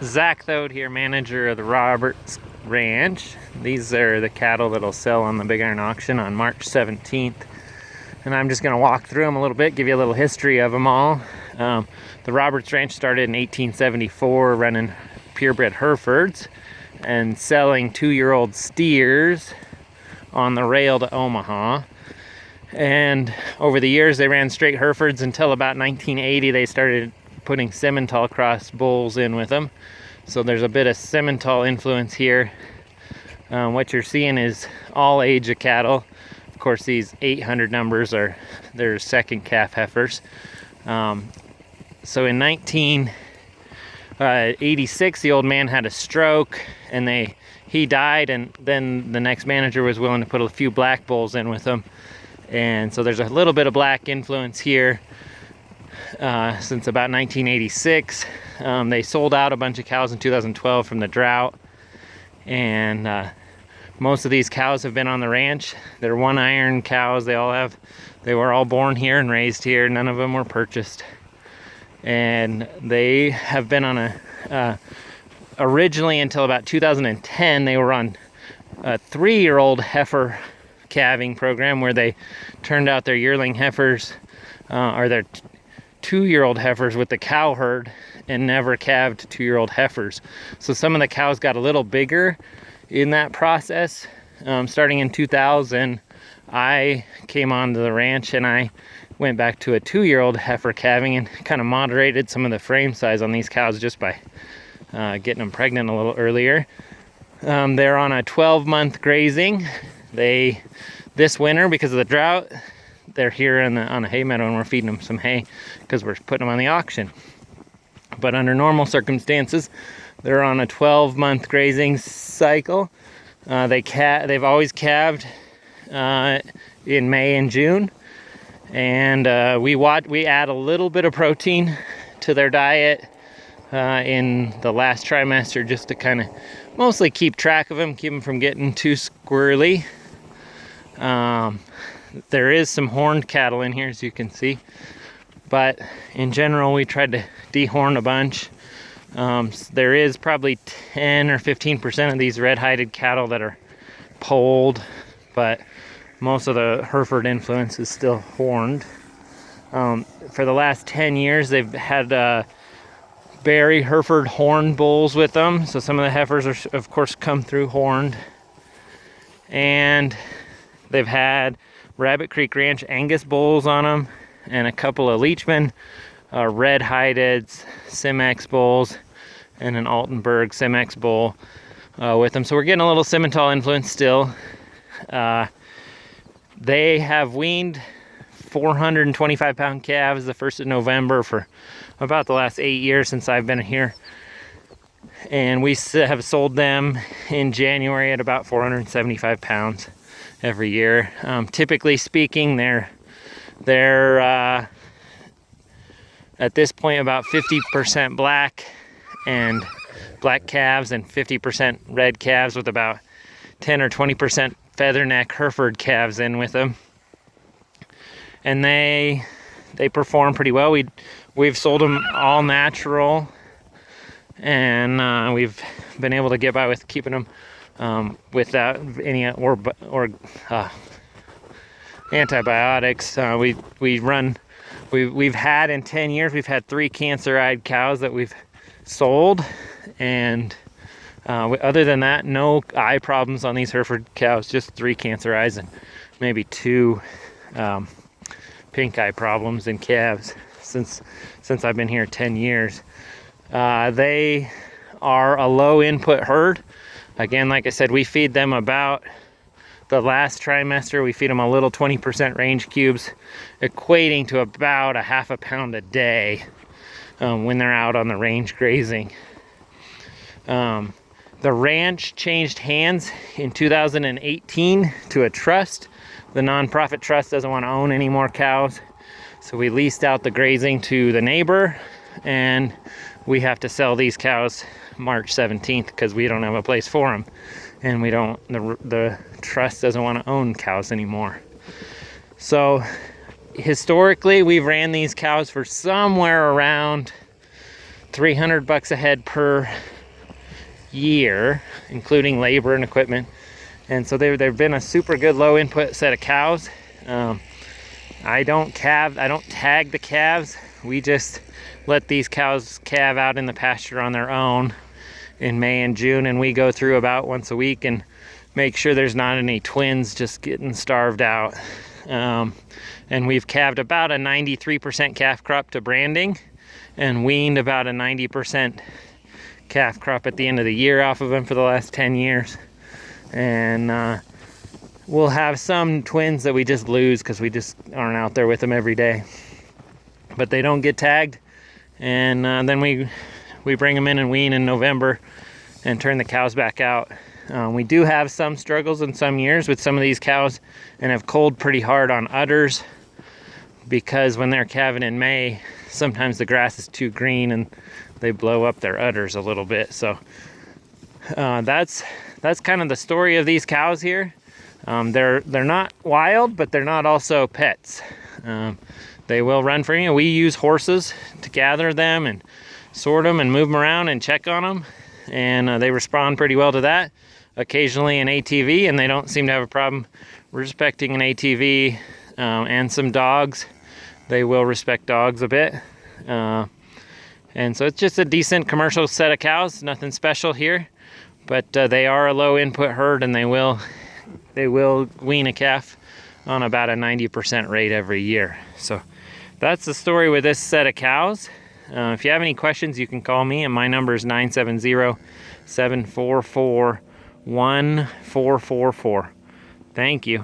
Zach Thode here, manager of the Roberts Ranch. These are the cattle that'll sell on the BigIron auction on March 17th. And I'm just gonna walk through them a little bit, give you a little history of them all. The Roberts Ranch started in 1874 running purebred Herefords and selling 2-year-old steers on the rail to Omaha. And over the years they ran straight Herefords until about 1980 they started putting Simmental cross bulls in with them. So there's a bit of Simmental influence here. What you're seeing is all age of cattle. Of course, these 800 numbers are their second calf heifers. So in 1986, the old man had a stroke and he died, and then the next manager was willing to put a few black bulls in with him. And so there's a little bit of black influence here. Since about 1986. They sold out a bunch of cows in 2012 from the drought, and most of these cows have been on the ranch. They're one iron cows. They were all born here and raised here. None of them were purchased, and they have been on originally until about 2010 they were on a 3-year-old heifer calving program where they turned out their yearling heifers or their 2-year-old heifers with the cow herd and never calved 2-year-old heifers. So some of the cows got a little bigger in that process. Starting in 2000, I came onto the ranch and I went back to a 2-year-old heifer calving and kind of moderated some of the frame size on these cows just by getting them pregnant a little earlier. They're on a 12-month grazing. This winter, because of the drought, they're here on a hay meadow and we're feeding them some hay because we're putting them on the auction. But under normal circumstances, they're on a 12-month grazing cycle. They've always calved in May and June, and we add a little bit of protein to their diet in the last trimester just to kind of mostly keep track of them, keep them from getting too squirrely. There is some horned cattle in here, as you can see, but in general we tried to dehorn a bunch. There is probably 10 or 15% of these red-hided cattle that are polled, but most of the Hereford influence is still horned. For the last 10 years they've had Berry Hereford horned bulls with them, so some of the heifers are of course come through horned, and they've had Rabbit Creek Ranch Angus bulls on them, and a couple of Leachman red-hided Simex bulls, and an Altenburg Simex bull with them. So we're getting a little Simmental influence still. They have weaned 425-pound calves the 1st of November for about the last 8 years since I've been here, and we have sold them in January at about 475 pounds every year. Typically speaking, they're at this point about 50% black calves and 50% red calves with about 10 or 20% featherneck Hereford calves in with them, and they perform pretty well. We've sold them all natural, and we've been able to get by with keeping them without any antibiotics. We've had in 10 years, we've had 3 cancer-eyed cows that we've sold, and other than that, no eye problems on these Hereford cows, just 3 cancer eyes and maybe 2 pink eye problems in calves since I've been here 10 years. They are a low input herd. Again, like I said, we feed them about the last trimester, we feed them a little 20% range cubes, equating to about a half a pound a day when they're out on the range grazing. The ranch changed hands in 2018 to a trust. The nonprofit trust doesn't want to own any more cows, so we leased out the grazing to the neighbor, and we have to sell these cows March 17th because we don't have a place for them, and the trust doesn't want to own cows anymore. So historically we've ran these cows for somewhere around $300 a head per year, including labor and equipment. And so they've been a super good low input set of cows. I don't tag the calves. We just let these cows calve out in the pasture on their own in May and June, and we go through about once a week and make sure there's not any twins just getting starved out. And we've calved about a 93% calf crop to branding and weaned about a 90% calf crop at the end of the year off of them for the last 10 years. And we'll have some twins that we just lose because we just aren't out there with them every day. But they don't get tagged, and then we bring them in and wean in November and turn the cows back out. We do have some struggles in some years with some of these cows and have culled pretty hard on udders, because when they're calving in May, sometimes the grass is too green and they blow up their udders a little bit. So that's kind of the story of these cows here. They're not wild, but they're not also pets. They will run for you. We use horses to gather them and sort them and move them around and check on them, and they respond pretty well to that. Occasionally an ATV, and they don't seem to have a problem respecting an ATV, and some dogs. They will respect dogs a bit. And so it's just a decent commercial set of cows, nothing special here, but they are a low input herd, and they will wean a calf on about a 90% rate every year. So that's the story with this set of cows. If you have any questions, you can call me, and my number is 970-744-1444. Thank you.